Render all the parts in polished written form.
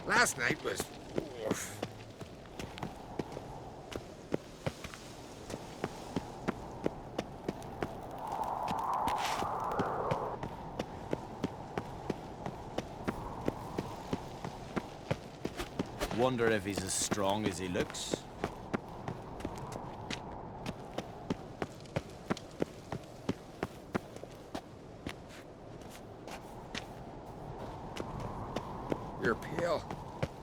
Last night was... oof. Wonder if he's as strong as he looks. You're pale.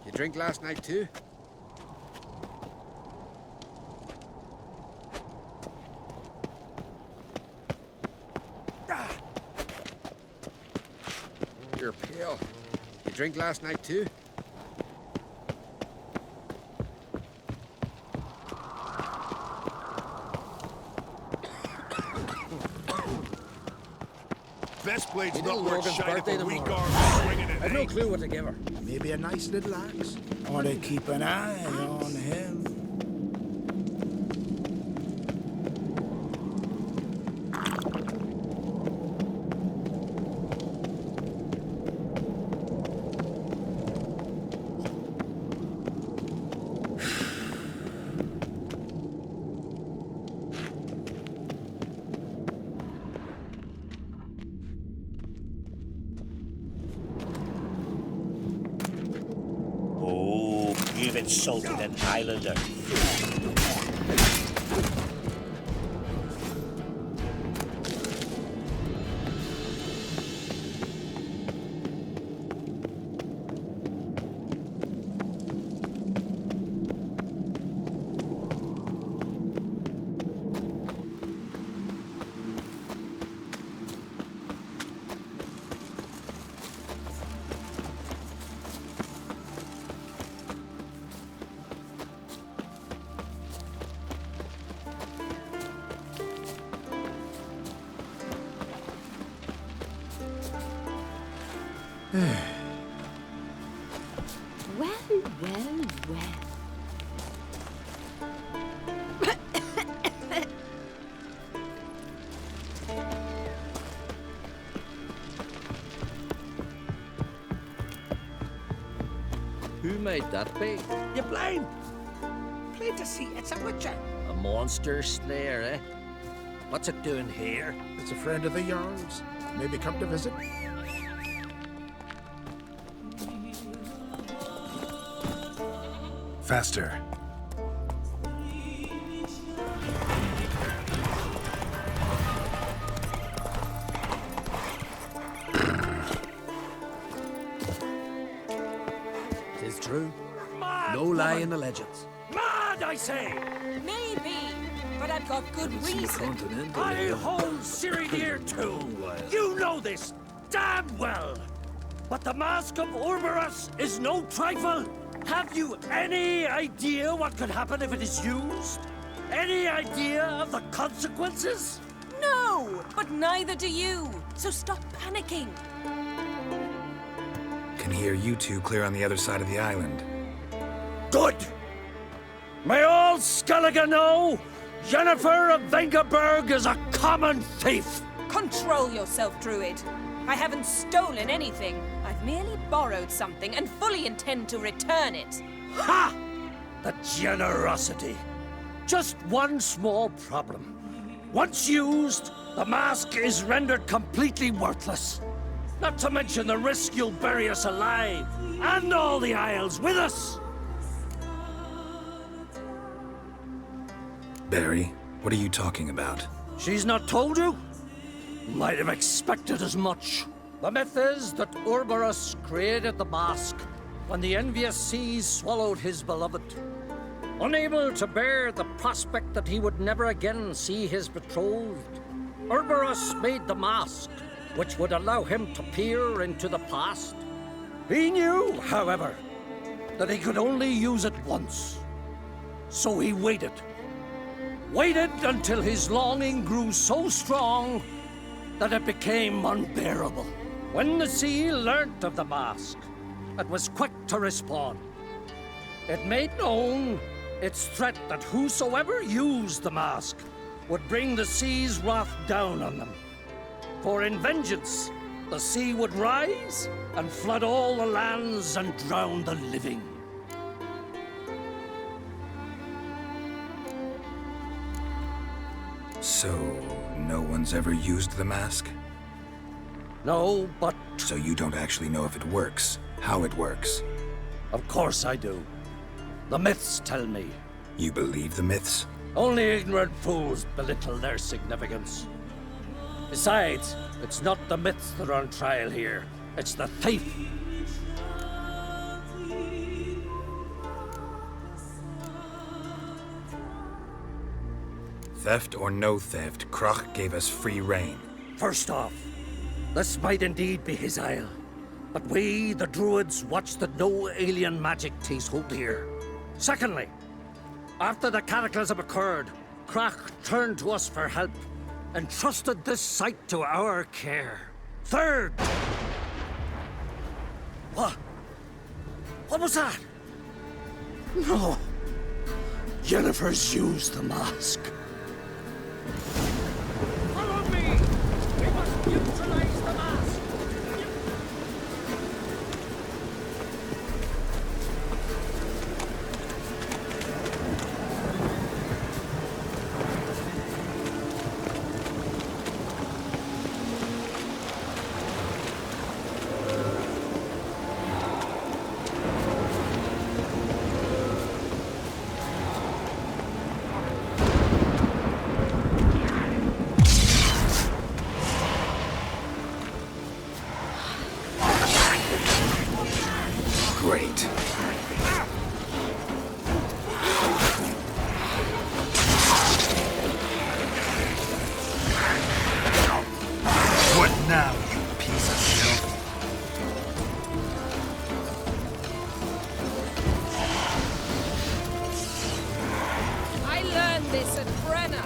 You drink last night too? You're pale. You drink last night too? Best blade's You not know worth Morgan's shine if birthday a weak tomorrow. arm swinging it, I've no clue what to give her. Maybe a nice little axe. Or to keep an eye on him. Oh, you've insulted an islander. Well, well, well. Who made that be? You blind? Plain to see, it's a witcher. A monster slayer, eh? What's it doing here? It's a friend of the Jarl's. Maybe come to visit. Faster. Tis true. Mad No lie woman. in the legends. Mad, I say! Maybe, but I've got good reason. I hold Ciri dear too. You know this damn well. But the Mask of Orberus is no trifle. Have you any idea what could happen if it is used? Any idea of the consequences? No, but neither do you. So stop panicking. Can hear you two clear on the other side of the island. Good! May all Skellige know Jennifer of Vengerberg is a common thief! Control yourself, Druid. I haven't stolen anything. I've merely borrowed something and fully intend to return it. Ha! The generosity. Just one small problem. Once used, the mask is rendered completely worthless. Not to mention the risk you'll bury us alive, and all the Isles with us. Barry, what are you talking about? She's not told you? Might have expected as much. The myth is that Orberus created the mask when the envious seas swallowed his beloved. Unable to bear the prospect that he would never again see his betrothed, Orberus made the mask, which would allow him to peer into the past. He knew, however, that he could only use it once. So he waited. Waited until his longing grew so strong that it became unbearable. When the sea learnt of the mask, it was quick to respond. It made known its threat that whosoever used the mask would bring the sea's wrath down on them. For in vengeance, the sea would rise and flood all the lands and drown the living. So, no one's ever used the mask? No, but So you don't actually know if it works, how it works. of course I do. The myths tell me. You believe the myths? Only ignorant fools belittle their significance. Besides, it's not the myths that are on trial here. It's the thief. Theft or no theft, Croc gave us free rein. First off, this might indeed be his isle. But we, the Druids, watch that no alien magic takes hold here. Secondly, after the cataclysm occurred, Croc turned to us for help and trusted this site to our care. Third! What? What was that? No. Jennifer's used the mask. Follow me! We must neutralize the mask! Great. What now, you piece of filth? I learned this at Brenna.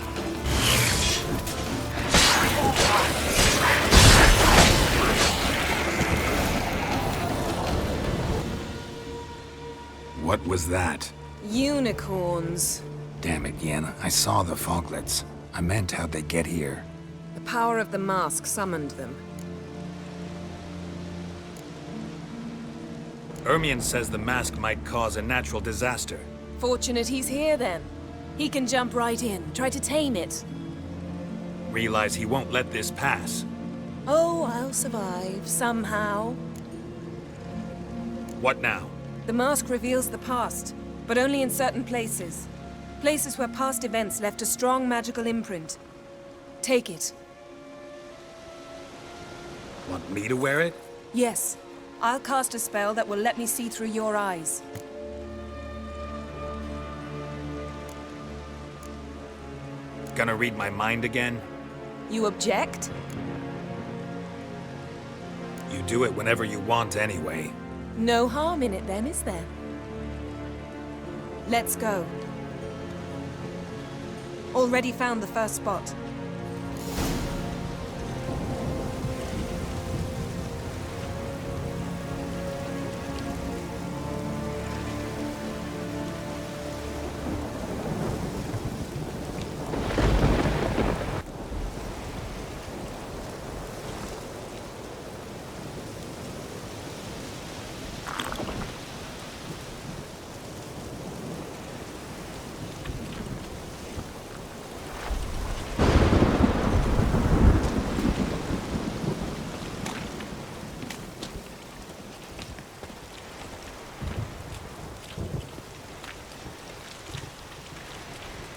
What was that? Unicorns. Damn it, Yen. I saw the foglets. I meant how'd they get here. The power of the mask summoned them. Ermion says the mask might cause a natural disaster. Fortunate he's here then. He can jump right in, try to tame it. Realize he won't let this pass. Oh, I'll survive, somehow. What now? The mask reveals the past, but only in certain places. Places where past events left a strong magical imprint. Take it. Want me to wear it? Yes. I'll cast a spell that will let me see through your eyes. Gonna read my mind again? You object? You do it whenever you want anyway. No harm in it then, is there? Let's go. Already found the first spot.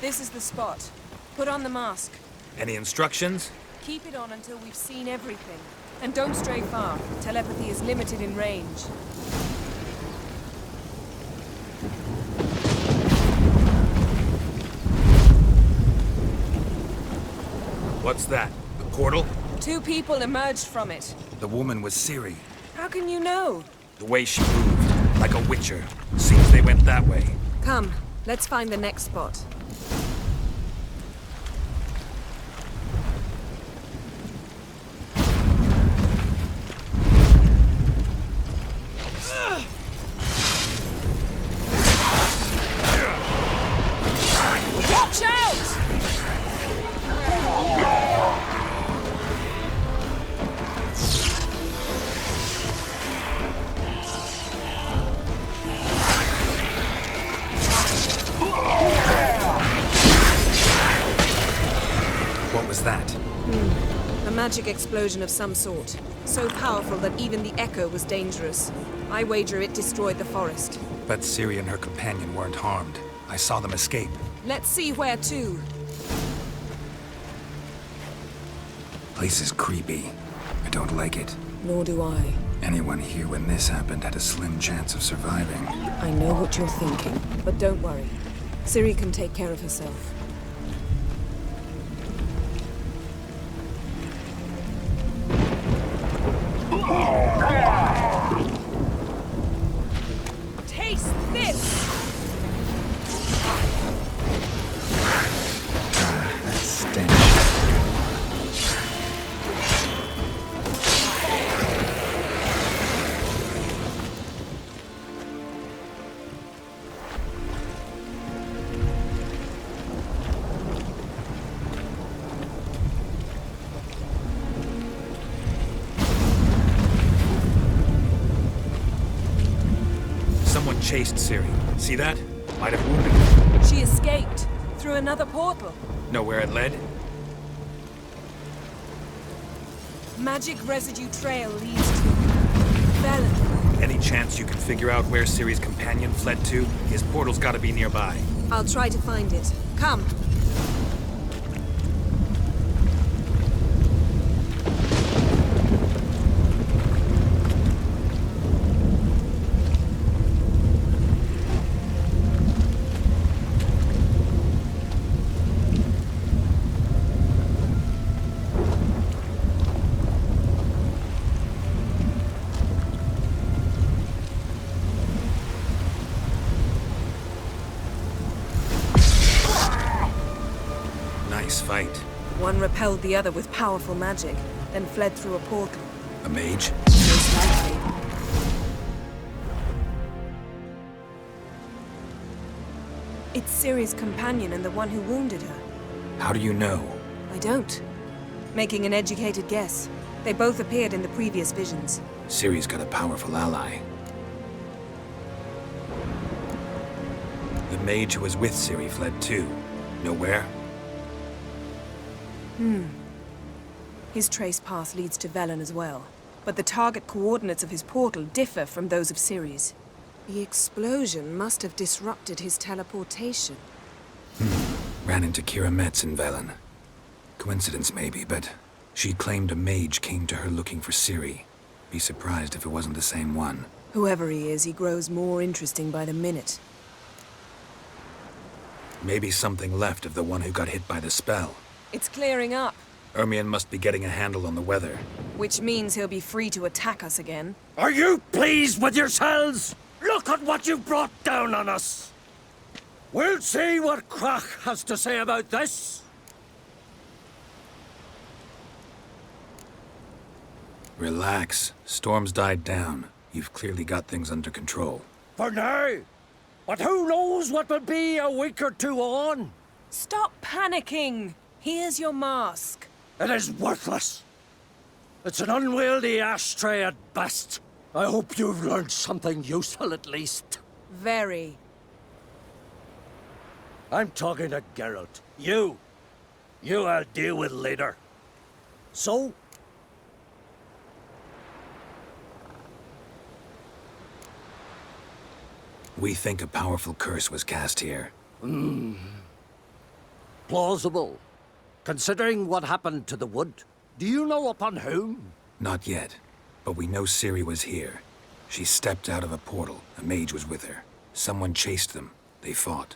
This is the spot. Put on the mask. Any instructions? Keep it on until we've seen everything. And don't stray far. Telepathy is limited in range. What's that? The portal? 2 people emerged from it. The woman was Ciri. How can you know? The way she moved, like a witcher. Seems they went that way. Come, let's find the next spot. Watch out! magic explosion of some sort. So powerful that even the echo was dangerous. I wager it destroyed the forest. But Ciri and her companion weren't harmed. I saw them escape. Let's see where to. Place is creepy. I don't like it. Nor do I. Anyone here when this happened had a slim chance of surviving. I know what you're thinking, but don't worry. Ciri can take care of herself. Taste this! That stench. Someone chased Ciri. See that? Might have wounded her. She escaped through another portal. Know where it led? Magic residue trail leads to Velen. Any chance you can figure out where Ciri's companion fled to? His portal's gotta be nearby. I'll try to find it. Come. Nice fight. One repelled the other with powerful magic, then fled through a portal. A mage? Most likely. It's Ciri's companion and the one who wounded her. How do you know? I don't. Making an educated guess. They both appeared in the previous visions. Ciri's got a powerful ally. The mage who was with Ciri fled too. Know where? His trace path leads to Velen as well. But the target coordinates of his portal differ from those of Ciri's. The explosion must have disrupted his teleportation. Ran into Kira Metz in Velen. Coincidence maybe, but she claimed a mage came to her looking for Ciri. Be surprised if it wasn't the same one. Whoever he is, he grows more interesting by the minute. Maybe something left of the one who got hit by the spell. It's clearing up, Ermion must be getting a handle on the weather. which means he'll be free to attack us again. Are you pleased with yourselves? Look at what you've brought down on us. We'll see what Krach has to say about this. Relax. Storm's died down. You've clearly got things under control. For now. But who knows what will be a week or two on? Stop panicking! Here's your mask. It is worthless. It's an unwieldy ashtray at best. I hope you've learned something useful at least. Very. I'm talking to Geralt. You I'll deal with later. So? We think a powerful curse was cast here. Plausible. Considering what happened to the wood, do you know upon whom? Not yet, but we know Ciri was here. She stepped out of a portal. A mage was with her. Someone chased them. They fought.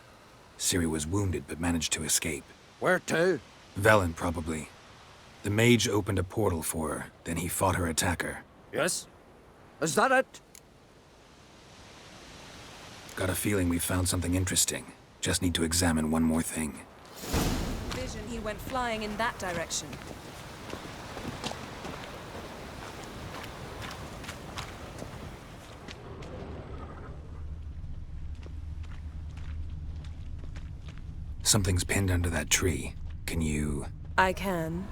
Ciri was wounded but managed to escape. Where to? Velen, probably. The mage opened a portal for her, then he fought her attacker. Yes? Is that it? Got a feeling we found something interesting. Just need to examine one more thing. Vision, he went flying in that direction. Something's pinned under that tree. Can you... I can.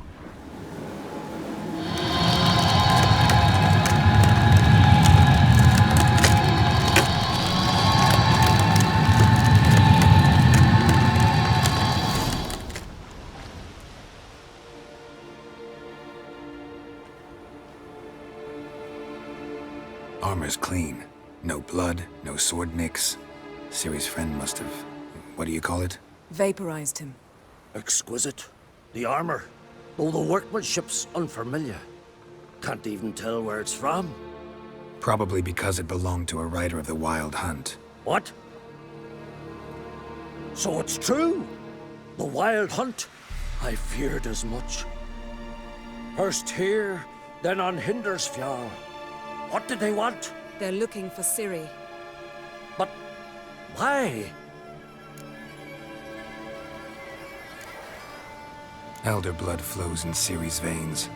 Armor's clean. No blood, no sword nicks. Ciri's friend must have... what do you call it? Vaporized him. Exquisite. The armor, though the workmanship's unfamiliar. Can't even tell where it's from. Probably because it belonged to a rider of the Wild Hunt. What? So it's true? The Wild Hunt? I feared as much. First here, then on Hindersfjall. What did they want? They're looking for Ciri. But why? Elder blood flows in Ciri's veins.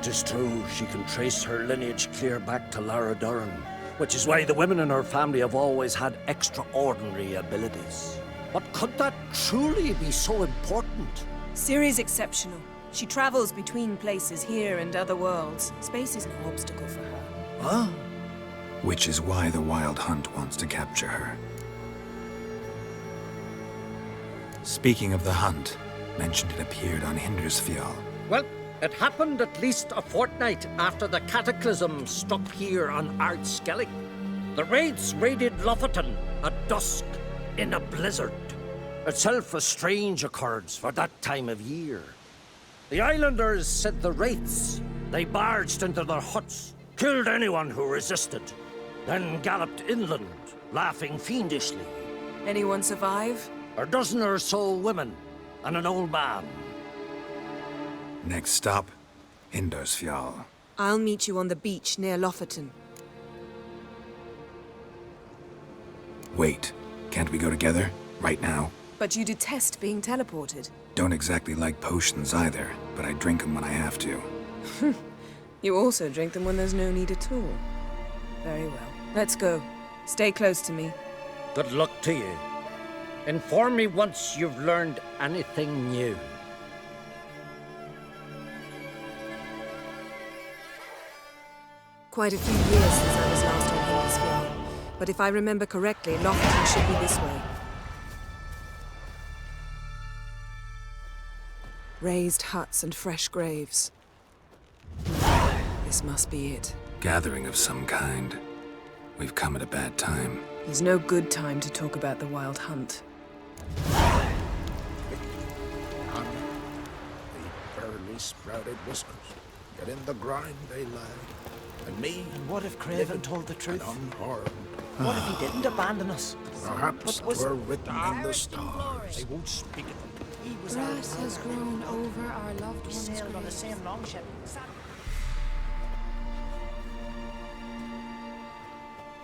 'Tis true, she can trace her lineage clear back to Lara Duran, which is why the women in her family have always had extraordinary abilities. But could that truly be so important? Ciri's exceptional. She travels between places here and other worlds. Space is no obstacle for her. Huh? Which is why the Wild Hunt wants to capture her. Speaking of the hunt, mentioned it appeared on Hindersfjall. Well, it happened at least a fortnight after the cataclysm struck here on Ardskellig. The raids raided Lofoten at dusk in a blizzard. Itself a strange occurrence for that time of year. The islanders said the wraiths. They barged into their huts, killed anyone who resisted, then galloped inland, laughing fiendishly. Anyone survive? A dozen or so women and an old man. Next stop, Hindersfjall. I'll meet you on the beach near Lofoten. Wait, can't we go together? Right now? But you detest being teleported. Don't exactly like potions either, but I drink them when I have to. You also drink them when there's no need at all. Very well. Let's go. Stay close to me. Good luck to you. Inform me once you've learned anything new. Quite a few years since I was last on Hindersfjall. But if I remember correctly, Lofoten should be this way. Raised huts and fresh graves. This must be it. Gathering of some kind. We've come at a bad time. There's no good time to talk about the Wild Hunt. On the barely sprouted whiskers, yet in the grind they lie. And me, And what if Craven told the truth? unharmed. What if he didn't abandon us? Perhaps But was- 'twere written in the stars. They won't speak of them. He was Grass has grown over our loved We ones' sailed on the graves. same longship.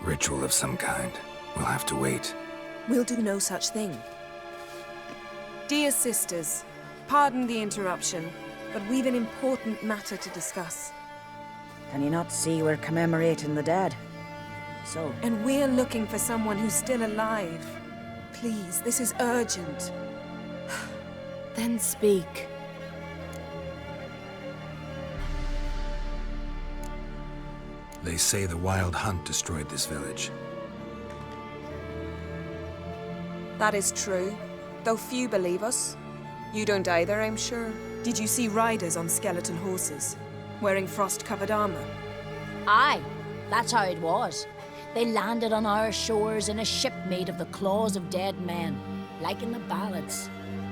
Ritual of some kind. We'll have to wait. We'll do no such thing. Dear sisters, pardon the interruption, but we've an important matter to discuss. Can you not see we're commemorating the dead? So, And we're looking for someone who's still alive. Please, this is urgent. Then speak. They say the Wild Hunt destroyed this village. That is true, though few believe us. You don't either, I'm sure. Did you see riders on skeleton horses, wearing frost-covered armor? Aye, that's how it was. They landed on our shores in a ship made of the claws of dead men, like in the ballads.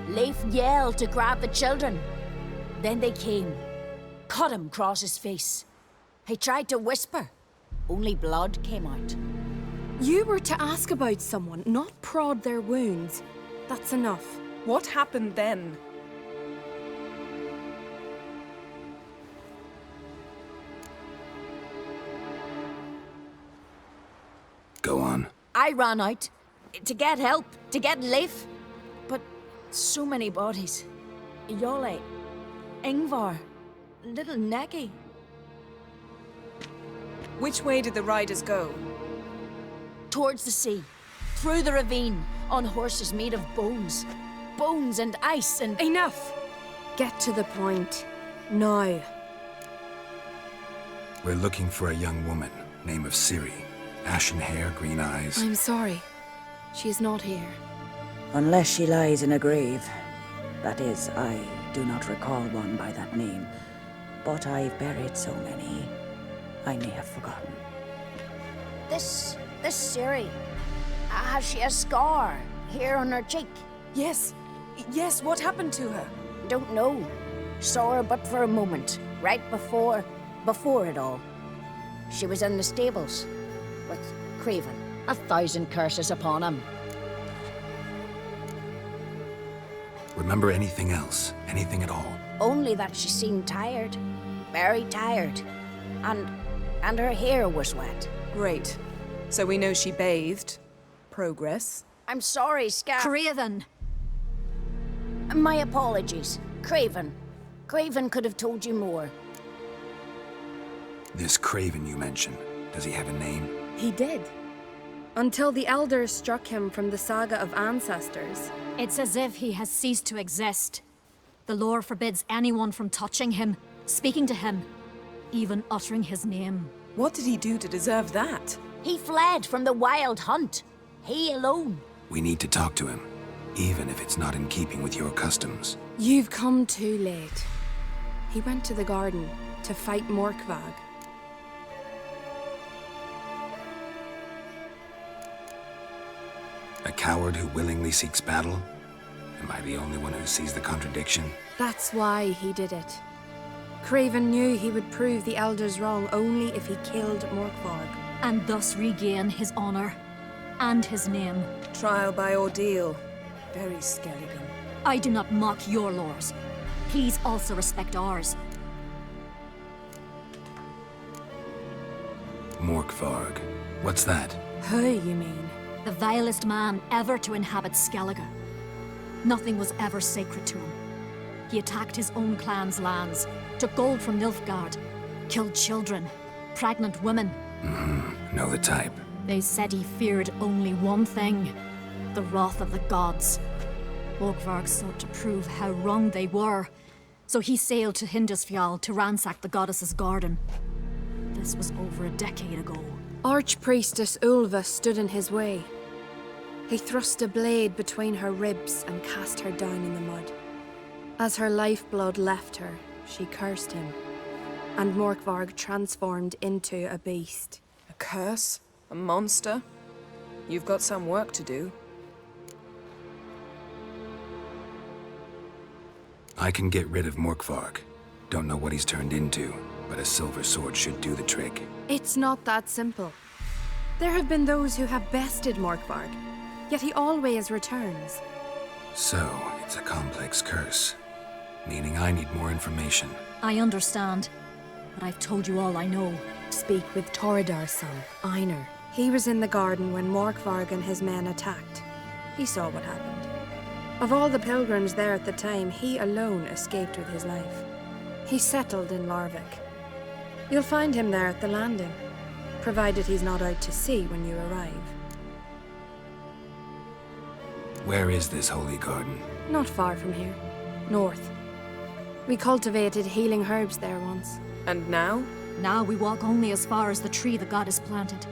Leif yelled to grab the children. Then they came, cut him across his face. He tried to whisper, only blood came out. You were to ask about someone, not prod their wounds. That's enough. What happened then? Go on. I ran out to get help, to get Leif. But so many bodies. Yole, Ingvar, little Necky. Which way did the riders go? Towards the sea, through the ravine, on horses made of bones. Bones and ice and... Enough! Get to the point. Now. We're looking for a young woman, name of Ciri. Ashen hair, green eyes. I'm sorry. She is not here. unless she lies in a grave. That is, I do not recall one by that name, but I've buried so many. I may have forgotten. This Ciri, has she a scar here on her cheek? Yes. Yes, what happened to her? Don't know. Saw her but for a moment, right before it all. She was in the stables with Craven. 1,000 curses upon him. Remember anything else? Anything at all? Only that she seemed tired. Very tired. And her hair was wet. Great. So we know she bathed. Progress. I'm sorry, Craven! My apologies. Craven. Craven could have told you more. This Craven you mentioned, does he have a name? He did. Until the elders struck him from the saga of ancestors. It's as if he has ceased to exist. The lore forbids anyone from touching him, speaking to him, even uttering his name. What did he do to deserve that? He fled from the wild hunt. He alone. We need to talk to him, even if it's not in keeping with your customs. You've come too late. He went to the garden to fight Morkvag. A coward who willingly seeks battle? Am I the only one who sees the contradiction? That's why he did it. Craven knew he would prove the elders wrong only if he killed Morkvarg. And thus regain his honor and his name. Trial by ordeal. Very Skelligan. I do not mock your laws. Please also respect ours. Morkvarg. What's that? Who, you mean? The vilest man ever to inhabit Skellige. Nothing was ever sacred to him. He attacked his own clan's lands, took gold from Nilfgaard, killed children, pregnant women. Know the type. They said he feared only one thing, the wrath of the gods. Morkvarg sought to prove how wrong they were, so he sailed to Hindisfjall to ransack the goddess's garden. This was over a decade ago. Archpriestess Ulva stood in his way. He thrust a blade between her ribs and cast her down in the mud. As her lifeblood left her, she cursed him, and Morkvarg transformed into a beast. A curse? A monster? You've got some work to do. I can get rid of Morkvarg. Don't know what he's turned into, but a silver sword should do the trick. It's not that simple. There have been those who have bested Morkvarg, yet he always returns. So, it's a complex curse, meaning I need more information. I understand, but I've told you all I know. Speak with Torridar's son, Einar. He was in the garden when Morkvarg and his men attacked. He saw what happened. Of all the pilgrims there at the time, he alone escaped with his life. He settled in Larvik. You'll find him there at the landing, provided he's not out to sea when you arrive. Where is this holy garden? Not far from here. North. We cultivated healing herbs there once. And now? Now we walk only as far as the tree the goddess planted.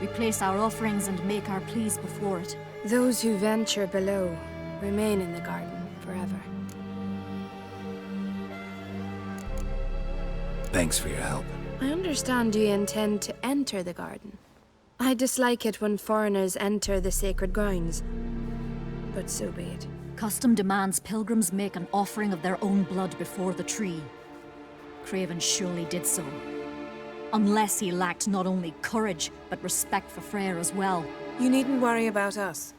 We place our offerings and make our pleas before it. Those who venture below remain in the garden forever. Thanks for your help. I understand you intend to enter the garden. I dislike it when foreigners enter the sacred grounds, but so be it. Custom demands pilgrims make an offering of their own blood before the tree. Craven surely did so. Unless he lacked not only courage, but respect for Freyr as well. You needn't worry about us.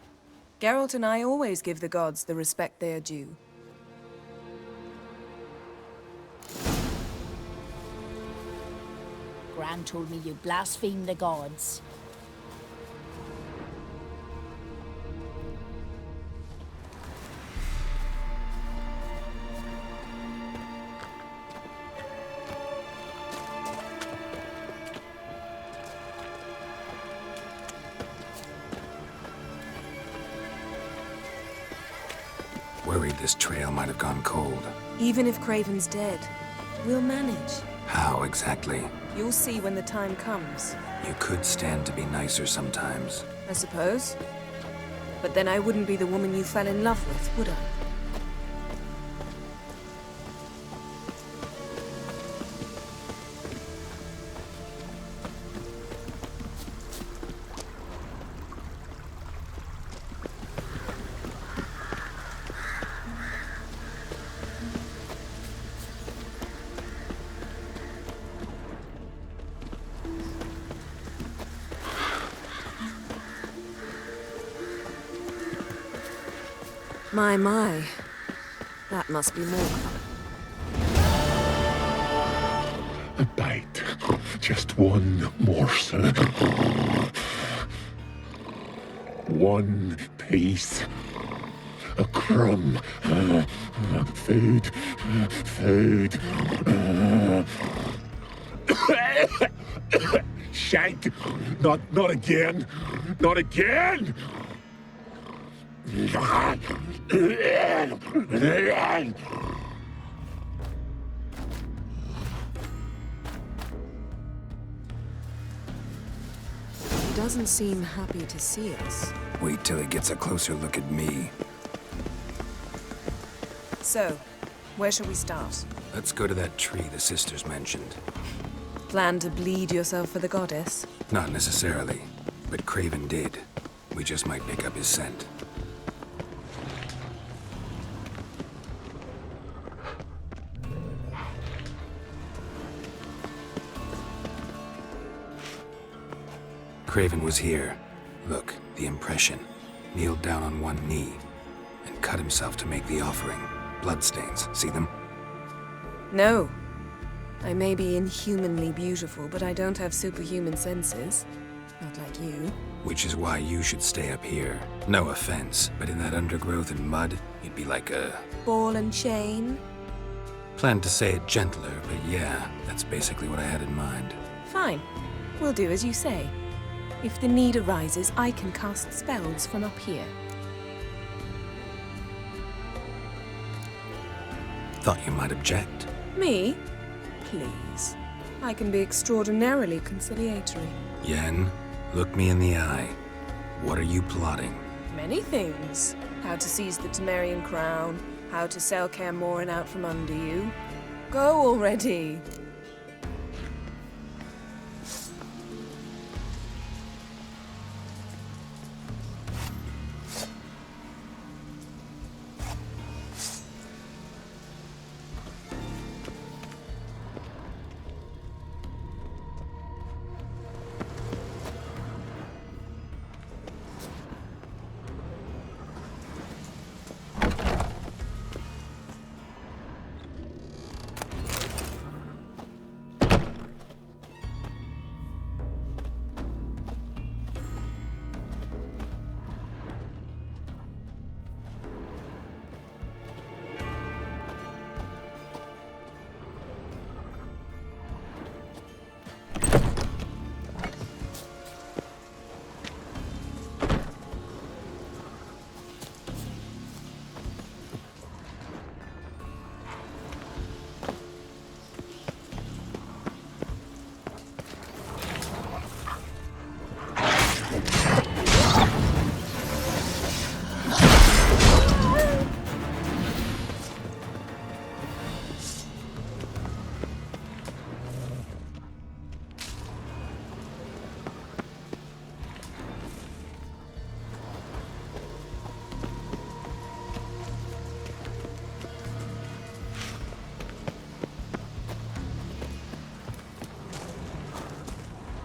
Geralt and I always give the gods the respect they are due. Gran told me you blaspheme the gods. Worried this trail might have gone cold. Even if Craven's dead, we'll manage. How exactly? You'll see when the time comes. You could stand to be nicer sometimes. I suppose. But then I wouldn't be the woman you fell in love with, would I? My. That must be more. A bite. Just one morsel. One piece. A crumb. Food. Food. Shank. Not again. Not again. He doesn't seem happy to see us. Wait till he gets a closer look at me. So, where shall we start? Let's go to that tree the sisters mentioned. Plan to bleed yourself for the goddess? Not necessarily, but Craven did. We just might pick up his scent. Craven was here. Look, the impression. Kneeled down on one knee and cut himself to make the offering. Bloodstains, see them? No. I may be inhumanly beautiful, but I don't have superhuman senses. Not like you. Which is why you should stay up here. No offense, but in that undergrowth and mud, you'd be like a... ball and chain? Planned to say it gentler, but yeah, that's basically what I had in mind. Fine. We'll do as you say. If the need arises, I can cast spells from up here. Thought you might object. Me? Please. I can be extraordinarily conciliatory. Yen, look me in the eye. What are you plotting? Many things. How to seize the Temerian crown, how to sell Kaer Morhen out from under you. Go already!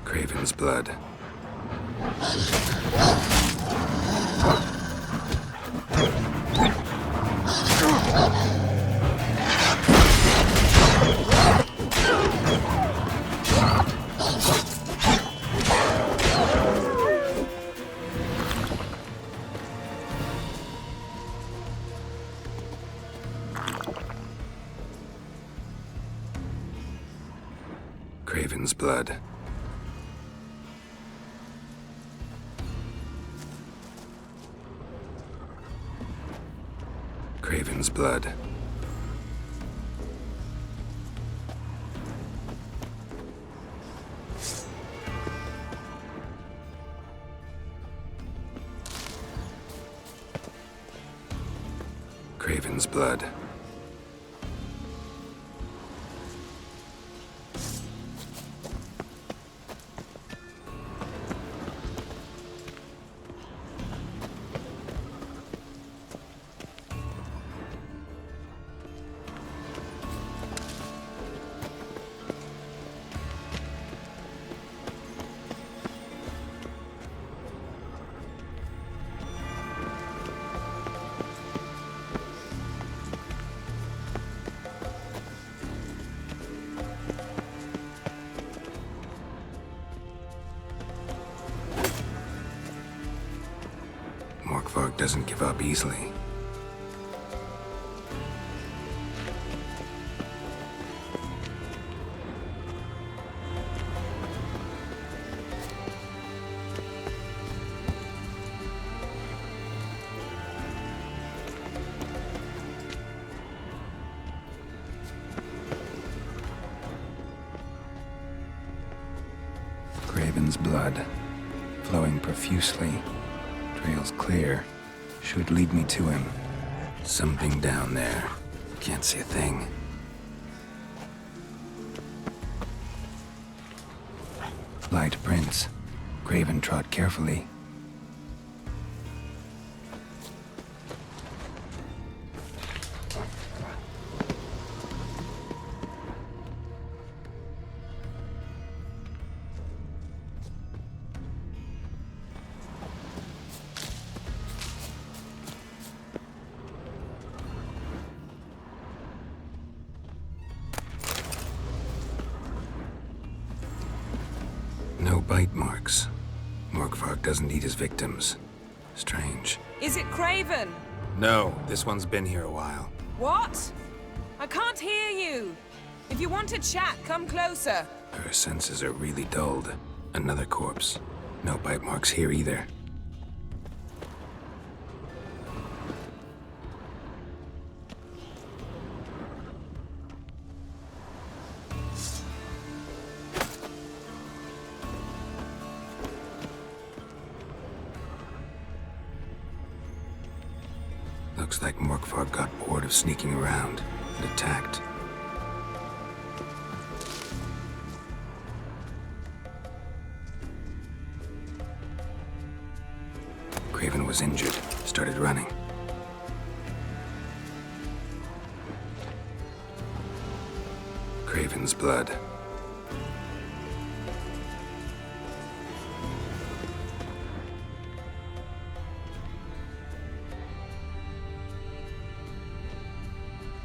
Craven's blood. Craven's blood. Craven's blood. Craven's blood. doesn't give up easily. Craven's blood, flowing profusely, trails clear, should lead me to him. Something down there. Can't see a thing. Light prints. Craven trod carefully. No bite marks. Morkvarg doesn't eat his victims. Strange. Is it Craven? No, this one's been here a while. What? I can't hear you. If you want to chat, come closer. Her senses are really dulled. Another corpse. No bite marks here either. Looks like Morkvarg got bored of sneaking around and attacked. Craven was injured, started running. Craven's blood.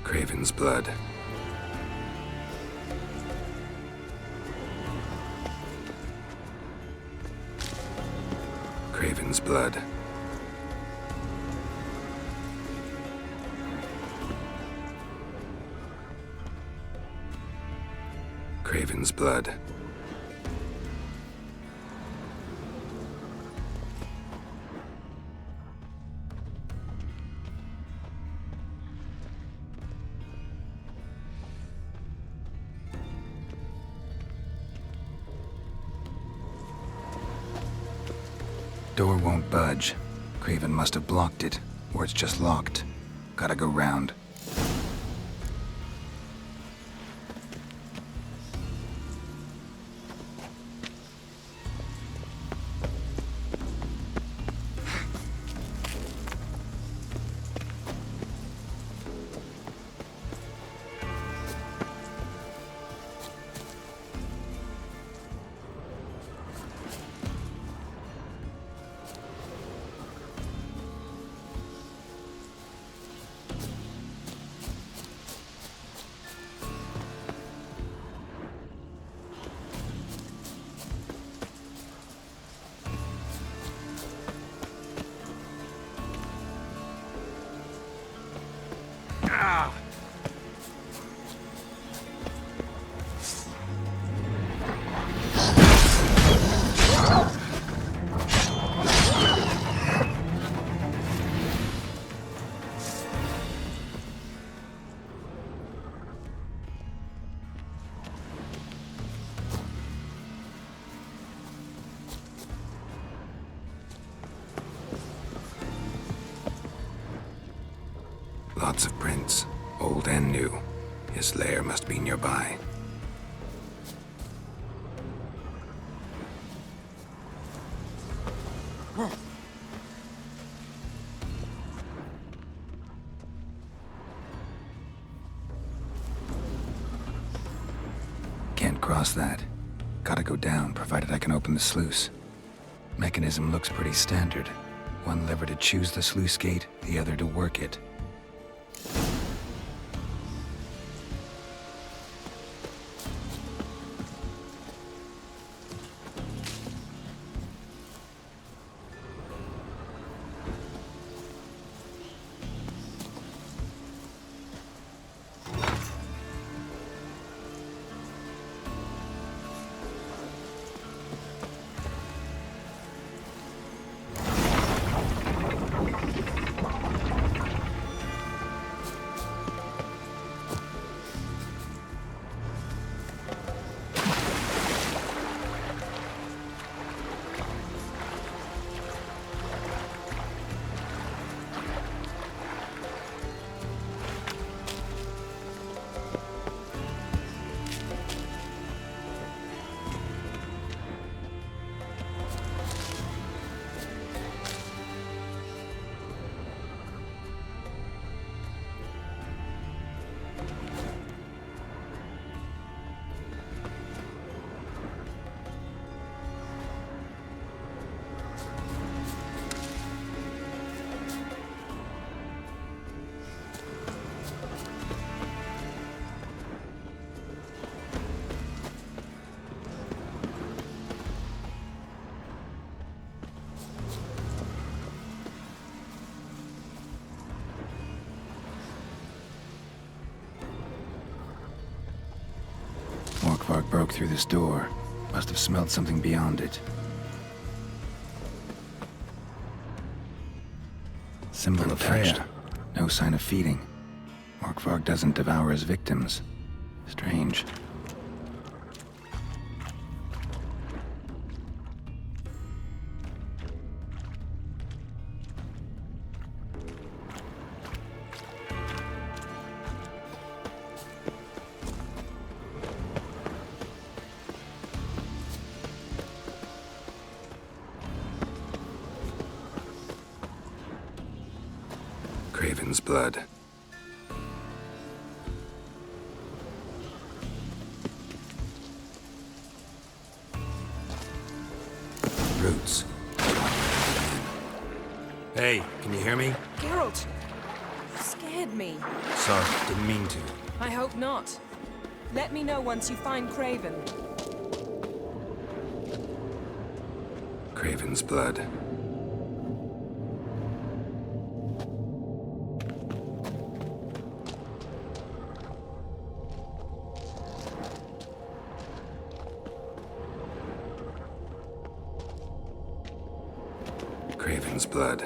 Craven's blood. Craven's blood. Craven's blood. Door won't budge. Craven must have blocked it, or it's just locked. Gotta go round. Lots of prints, old and new. His lair must be nearby. Can't cross that. Gotta go down, provided I can open the sluice. Mechanism looks pretty standard. One lever to choose the sluice gate, the other to work it. Morkvarg broke through this door. Must have smelled something beyond it. Symbol of Freya. No sign of feeding. Morkvarg doesn't devour his victims. Strange. Craven's blood. Roots. Hey, can you hear me? Geralt! You scared me. Sorry, didn't mean to. I hope not. Let me know once you find Craven. Craven's blood. Craven's blood.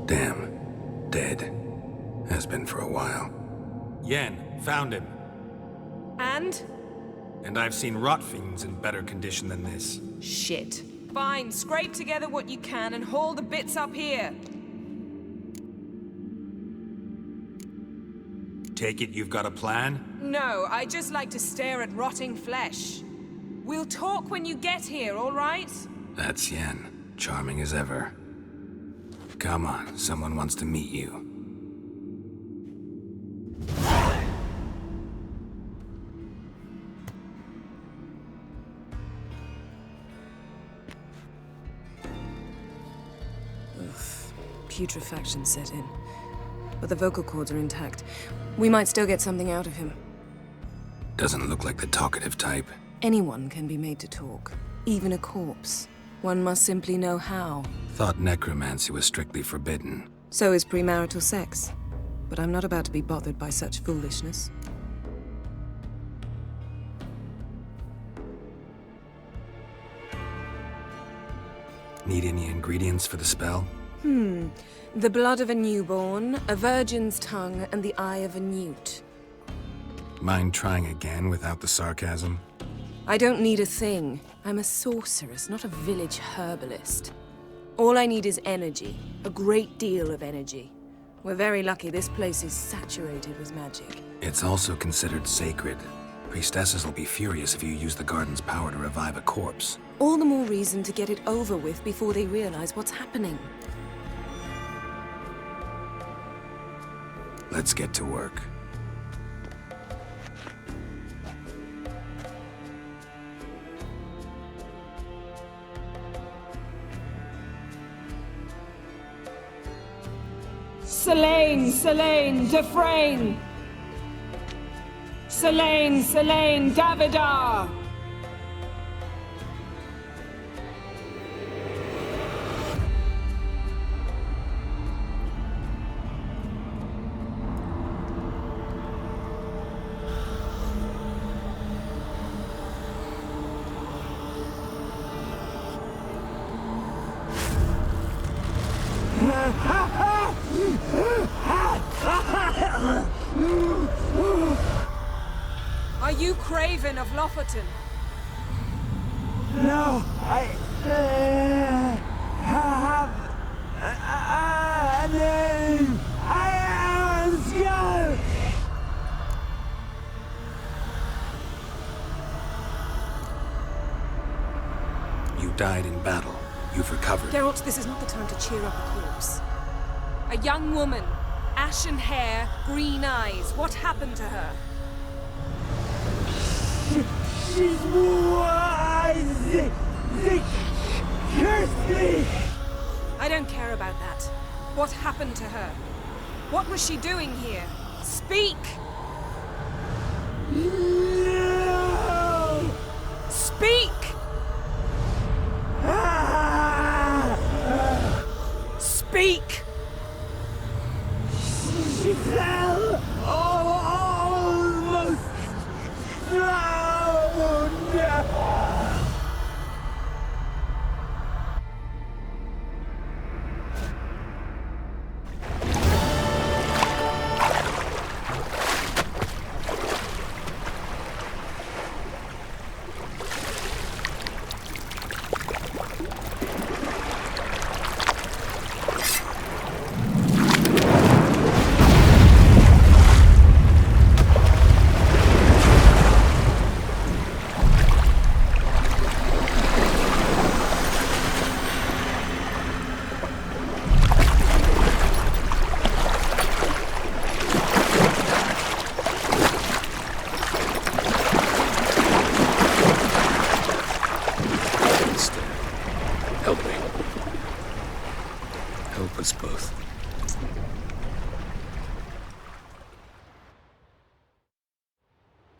Damn. Dead. Has been for a while. Yen, found him. And? And I've seen rot fiends in better condition than this. Shit. Fine, scrape together what you can and haul the bits up here. Take it you've got a plan? No, I just like to stare at rotting flesh. We'll talk when you get here, all right? That's Yen. Charming as ever. Come on, someone wants to meet you. Putrefaction set in. But the vocal cords are intact. We might still get something out of him. Doesn't look like the talkative type. Anyone can be made to talk. Even a corpse. One must simply know how. Thought necromancy was strictly forbidden. So is premarital sex. But I'm not about to be bothered by such foolishness. Need any ingredients for the spell? The blood of a newborn, a virgin's tongue, and the eye of a newt. Mind trying again without the sarcasm? I don't need a thing. I'm a sorceress, not a village herbalist. All I need is energy. A great deal of energy. We're very lucky this place is saturated with magic. It's also considered sacred. Priestesses will be furious if you use the garden's power to revive a corpse. All the more reason to get it over with before they realize what's happening. Let's get to work. Selene, Selene, Defrain! Selene, Selene, Davidar! Are you Craven of Lofoten? No, I have a name. I am Skull. You died in battle. You've recovered. Geralt, this is not the time to cheer up a corpse. A young woman, ashen hair, green eyes. What happened to her? She's wise. They cursed me. I don't care about that. What happened to her? What was she doing here? Speak! No. Speak! Speak! She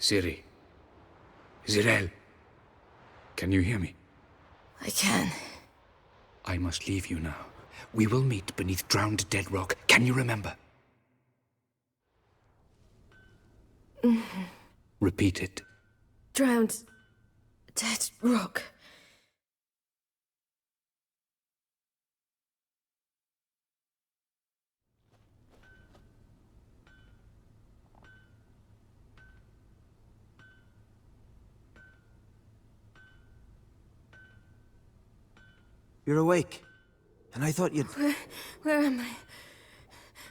Ciri. Zirel. Can you hear me? I can. I must leave you now. We will meet beneath drowned dead rock. Can you remember? Repeat it. Drowned. Dead rock. You're awake. And I thought you'd... Where am I?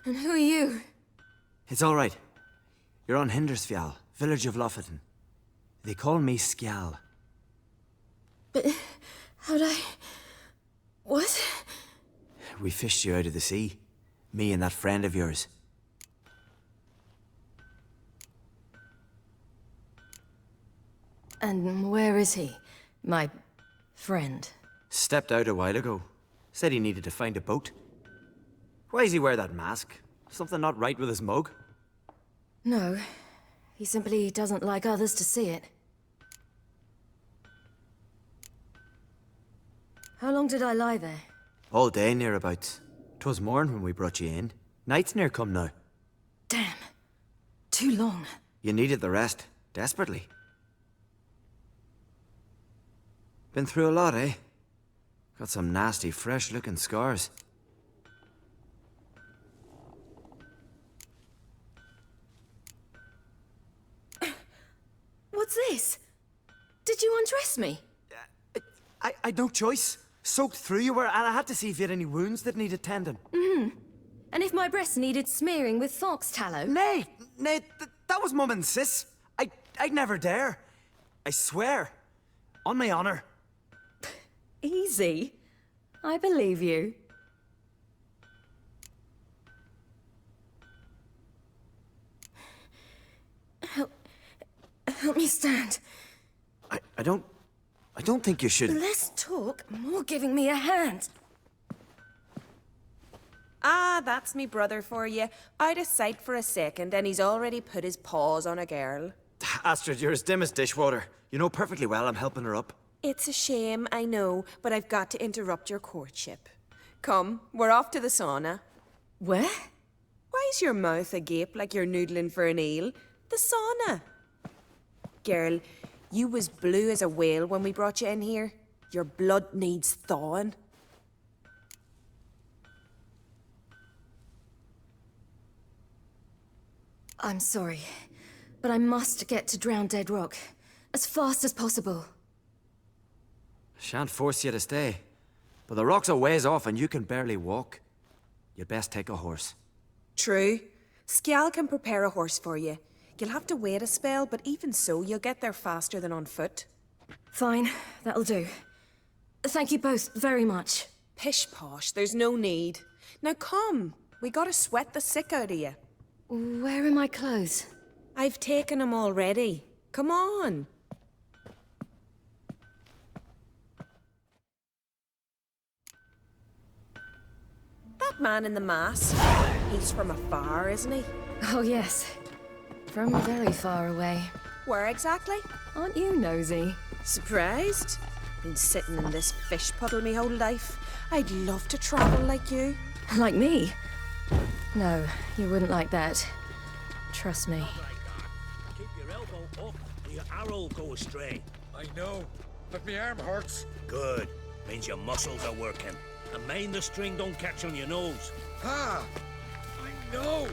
And who are you? It's all right. You're on Hindersfjall, village of Lofoten. They call me Skjal. But how'd I... What? We fished you out of the sea. Me and that friend of yours. And where is he? My friend. Stepped out a while ago. Said he needed to find a boat. Why does he wear that mask? Something not right with his mug? No. He simply doesn't like others to see it. How long did I lie there? All day nearabouts. 'Twas morn when we brought you in. Night's near come now. Damn. Too long. You needed the rest. Desperately. Been through a lot, eh? Got some nasty, fresh-looking scars. What's this? Did you undress me? I'd no choice. Soaked through you were, and I had to see if you had any wounds that needed tending. And if my breasts needed smearing with fox tallow? Nay, that was Mum and Sis. I'd never dare. I swear. On my honor. Easy. I believe you. Help me stand. I don't think you should... Less talk, more giving me a hand. Ah, that's me brother for you. Out of sight for a second, and he's already put his paws on a girl. Astrid, you're as dim as dishwater. You know perfectly well I'm helping her up. It's a shame, I know, but I've got to interrupt your courtship. Come, we're off to the sauna. Where? Why's your mouth agape like you're noodling for an eel? The sauna. Girl, you was blue as a whale when we brought you in here. Your blood needs thawing. I'm sorry, but I must get to Drowned Dead Rock as fast as possible. Shan't force you to stay. But the rock's a ways off and you can barely walk. You'd best take a horse. True. Skjal can prepare a horse for you. You'll have to wait a spell, but even so, you'll get there faster than on foot. Fine, that'll do. Thank you both very much. Pish-posh, there's no need. Now come, we gotta sweat the sick out of you. Where are my clothes? I've taken them already. Come on. That man in the mask, he's from afar, isn't he? Oh yes, from very far away. Where exactly? Aren't you nosy? Surprised? Been sitting in this fish puddle me whole life. I'd love to travel like you. Like me? No, you wouldn't like that. Trust me. Keep your elbow up, or your arrow'll go astray. I know, but my arm hurts. Good. Means your muscles are working. And mind the string don't catch on your nose. Ah, I know.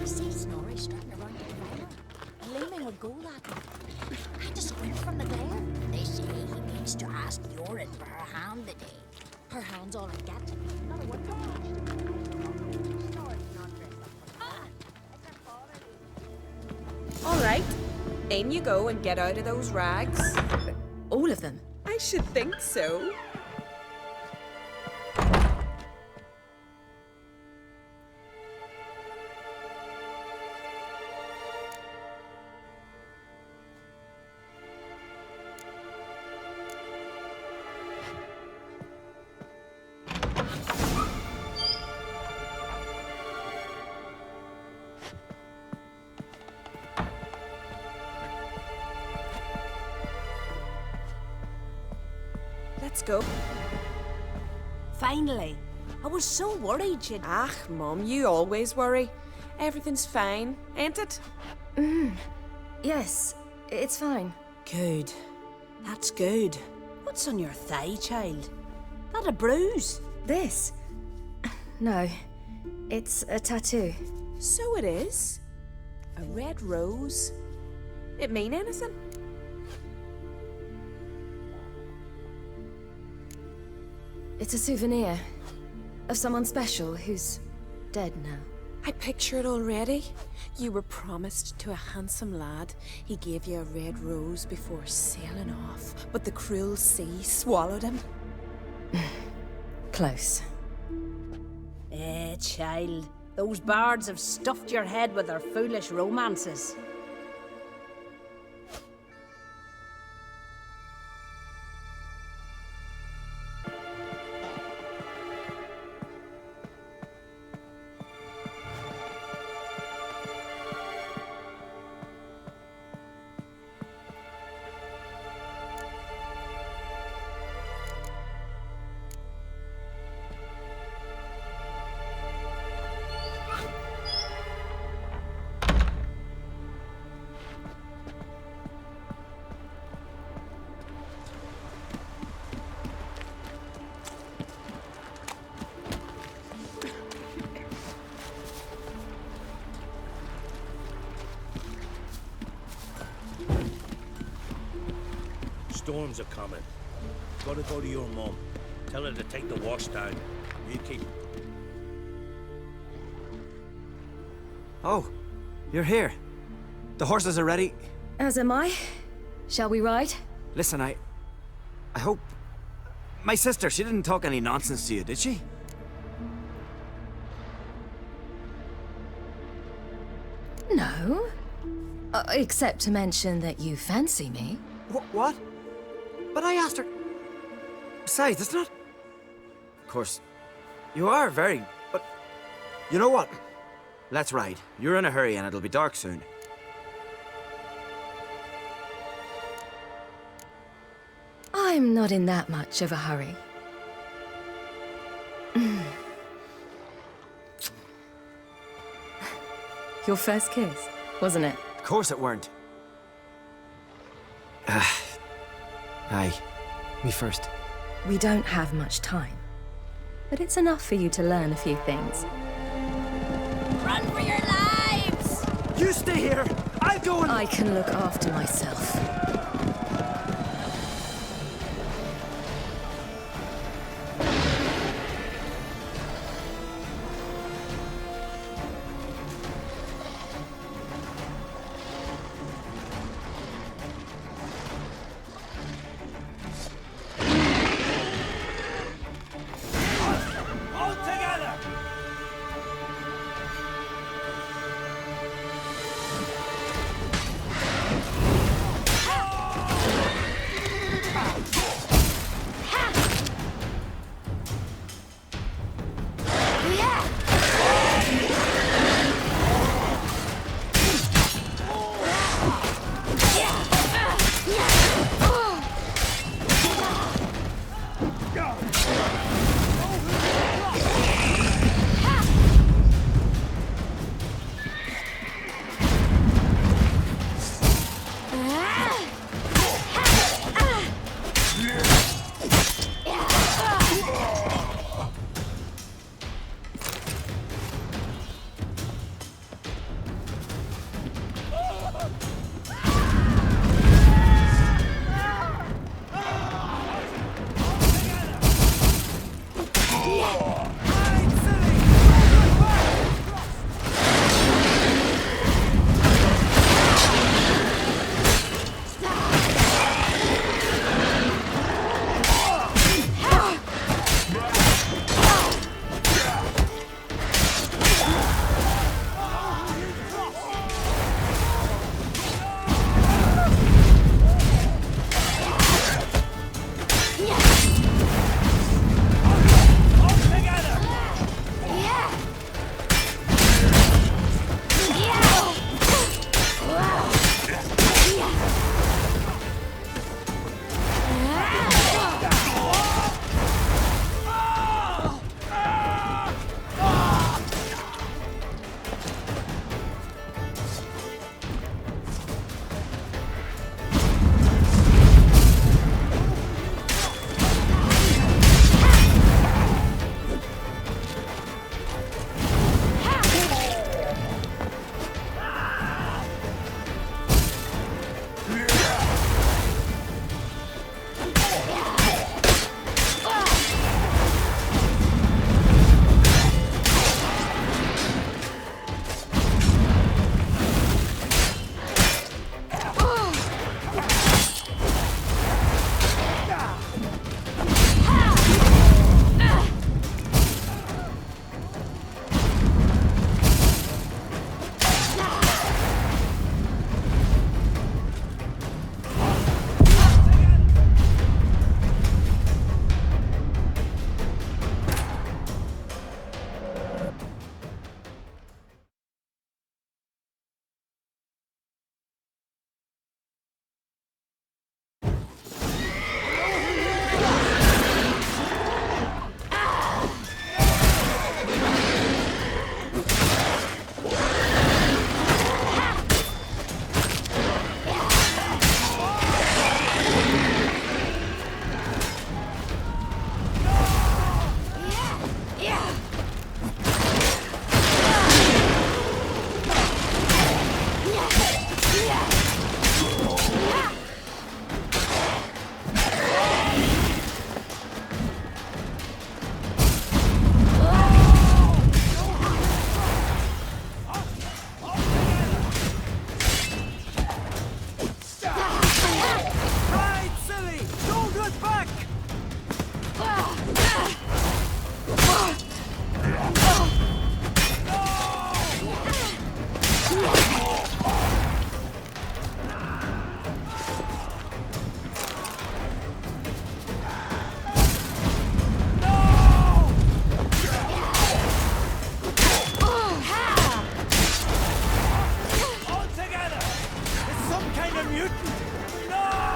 See Snorri strutting around the corner, gleaming a gold at them. I had to squint from the glare. They say he means to ask Joran for her hand today. Her hand's all I got. Another one. All right, in you go and get out of those rags. All of them? I should think so. Let's go. Finally. I was so worried you'd... Ah, Mum, you always worry. Everything's fine, ain't it? Yes, it's fine. Good. That's good. What's on your thigh, child? That a bruise? This? No, it's a tattoo. So it is. A red rose. It mean anything? It's a souvenir of someone special who's dead now. I picture it already. You were promised to a handsome lad. He gave you a red rose before sailing off, but the cruel sea swallowed him. Close. Child. Those bards have stuffed your head with their foolish romances. Storms are coming. Gotta go to your mum. Tell her to take the wash down. You keep... Oh, you're here. The horses are ready. As am I. Shall we ride? Listen, I hope... My sister, she didn't talk any nonsense to you, did she? No. Except to mention that you fancy me. What? But I asked her... Besides, it's not... Of course, you are very... But... You know what? Let's ride. You're in a hurry and it'll be dark soon. I'm not in that much of a hurry. Your first kiss, wasn't it? Of course it weren't. Aye. Me first. We don't have much time. But it's enough for you to learn a few things. Run for your lives! You stay here! I'll go and... I can look after myself. a mutant! No!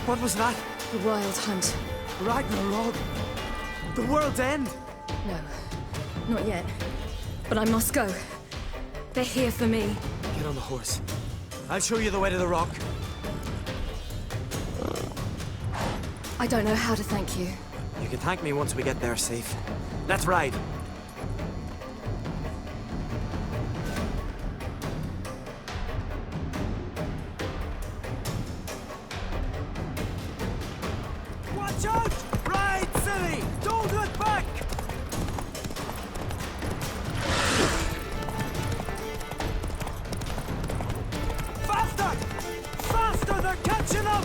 What was that? The Wild Hunt. Ragnarok? The world's end? No, not yet. But I must go. They're here for me. Get on the horse. I'll show you the way to the rock. I don't know how to thank you. You can thank me once we get there safe. Let's ride. Watch out! Ride, silly! Don't look back! Faster! Faster! They're catching up!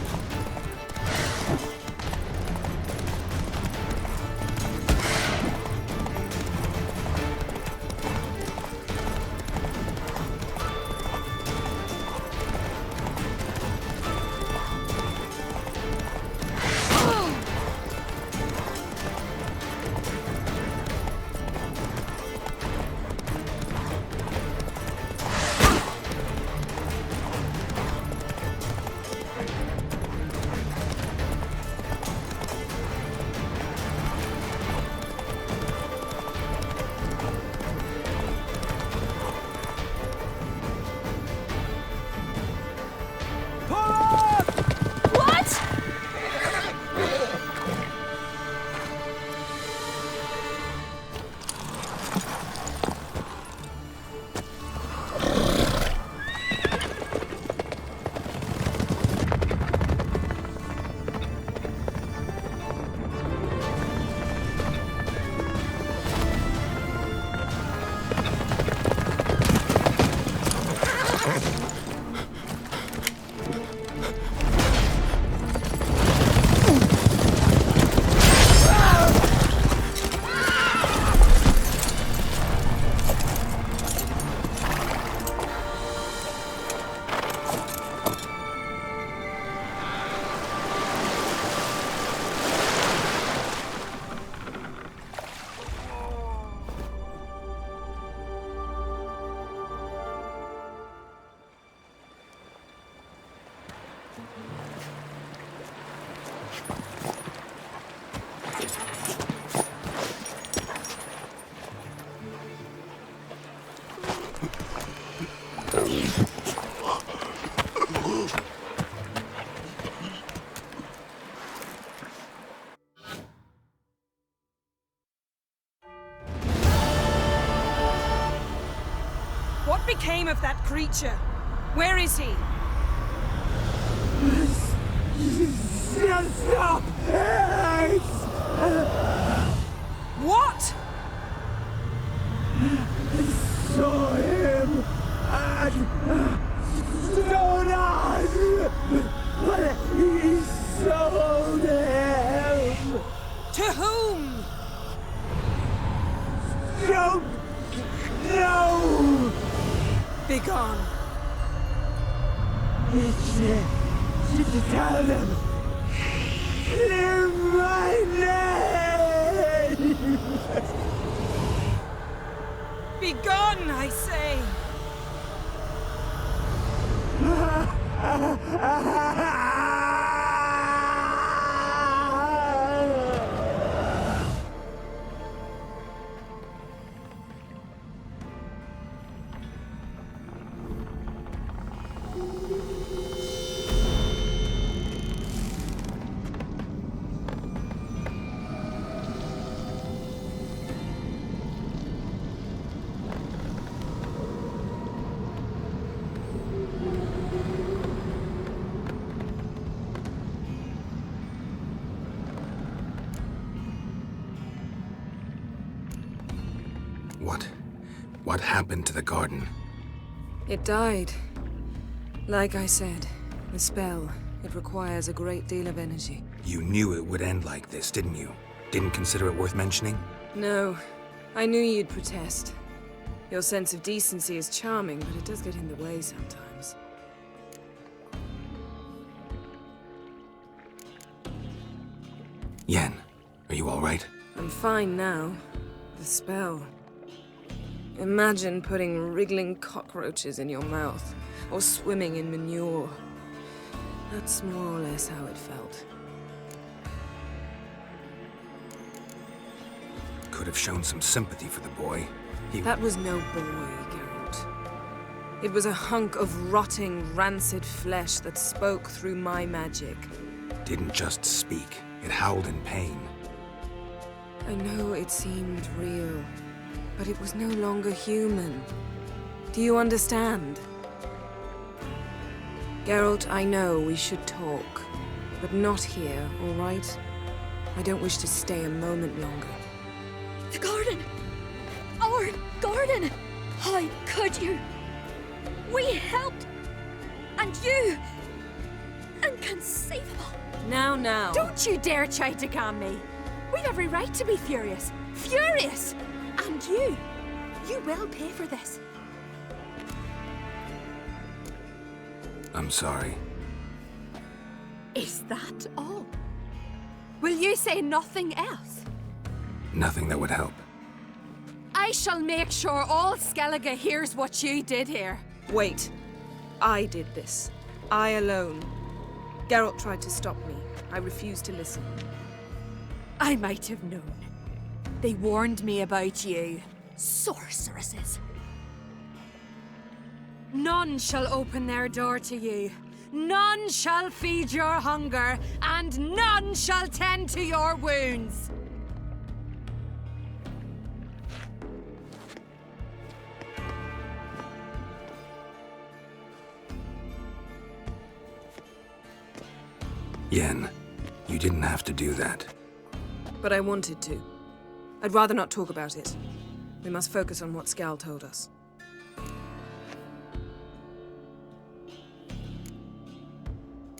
became of that creature? Where is he? Stop! What? Saw him at Stonehouse, but he sold him. To whom? Don't know. Begone. To tell them. Clear my name. Begone, I say. What happened to the garden? It died. Like I said, the spell, it requires a great deal of energy. You knew it would end like this, didn't you? Didn't consider it worth mentioning? No. I knew you'd protest. Your sense of decency is charming, but it does get in the way sometimes. Yen, are you all right? I'm fine now. The spell. Imagine putting wriggling cockroaches in your mouth, or swimming in manure. That's more or less how it felt. Could have shown some sympathy for the boy. That was no boy, Geralt. It was a hunk of rotting, rancid flesh that spoke through my magic. Didn't just speak. It howled in pain. I know it seemed real, but it was no longer human. Do you understand? Geralt, I know we should talk, but not here, all right? I don't wish to stay a moment longer. The garden! Our garden! How could you? We helped! And you! Inconceivable! Now. Don't you dare try to calm me! We've every right to be furious. Furious! And you will pay for this. I'm sorry. Is that all? Will you say nothing else? Nothing that would help. I shall make sure all Skellige hears what you did here. Wait. I did this. I alone. Geralt tried to stop me. I refused to listen. I might have known. They warned me about you. Sorceresses. None shall open their door to you. None shall feed your hunger, and none shall tend to your wounds. Yen, you didn't have to do that. But I wanted to. I'd rather not talk about it. We must focus on what Skal told us.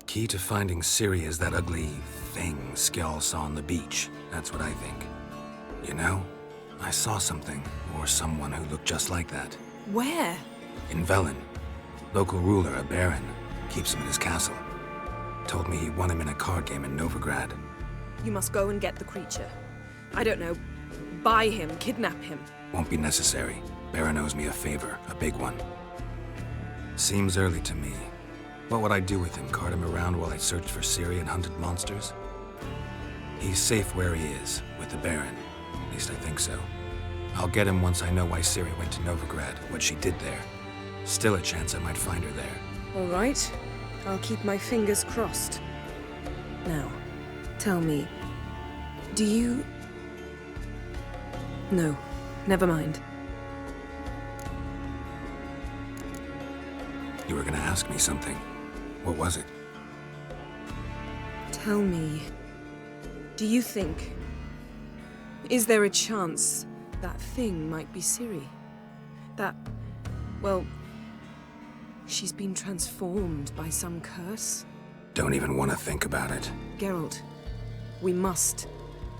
Key to finding Ciri is that ugly thing Skjall saw on the beach. That's what I think. You know, I saw something, or someone who looked just like that. Where? In Velen. Local ruler, a baron, keeps him in his castle. Told me he won him in a card game in Novigrad. You must go and get the creature. I don't know. Buy him, kidnap him. Won't be necessary. Baron owes me a favor, a big one. Seems early to me. What would I do with him? Cart him around while I searched for Ciri and hunted monsters? He's safe where he is, with the Baron. At least I think so. I'll get him once I know why Ciri went to Novigrad, what she did there. Still a chance I might find her there. All right. I'll keep my fingers crossed. Now, tell me, do you... No, never mind. You were gonna ask me something. What was it? Tell me, do you think... Is there a chance that thing might be Ciri? That, well, she's been transformed by some curse? Don't even want to think about it. Geralt, we must.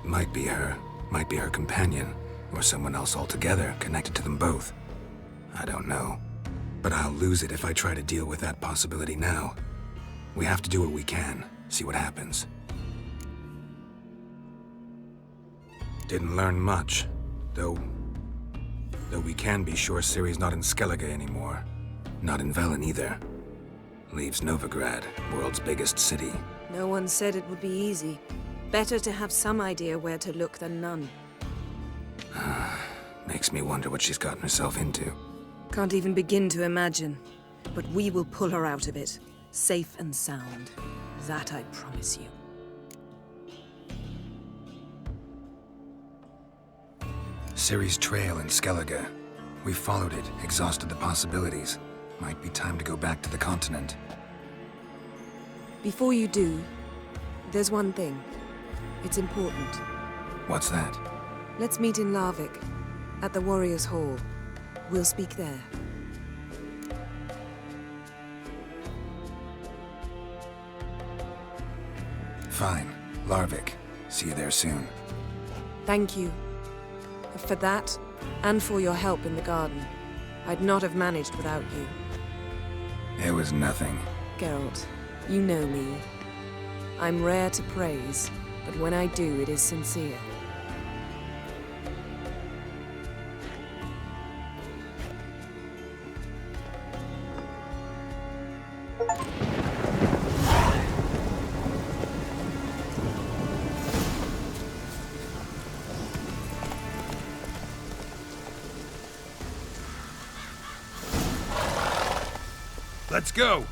Might be her companion, or someone else altogether connected to them both. I don't know. But I'll lose it if I try to deal with that possibility now. We have to do what we can, see what happens. Didn't learn much, though we can be sure Ciri's not in Skellige anymore. Not in Velen either. Leaves Novigrad, world's biggest city. No one said it would be easy. Better to have some idea where to look than none. Makes me wonder what she's gotten herself into. Can't even begin to imagine. But we will pull her out of it, safe and sound. That I promise you. Ciri's trail in Skellige. We followed it, exhausted the possibilities. Might be time to go back to the continent. Before you do, there's one thing. It's important. What's that? Let's meet in Larvik, at the Warriors' Hall. We'll speak there. Fine. Larvik. See you there soon. Thank you. For that, and for your help in the garden. I'd not have managed without you. It was nothing. Geralt, you know me. I'm rare to praise, but when I do, it is sincere. Let's go!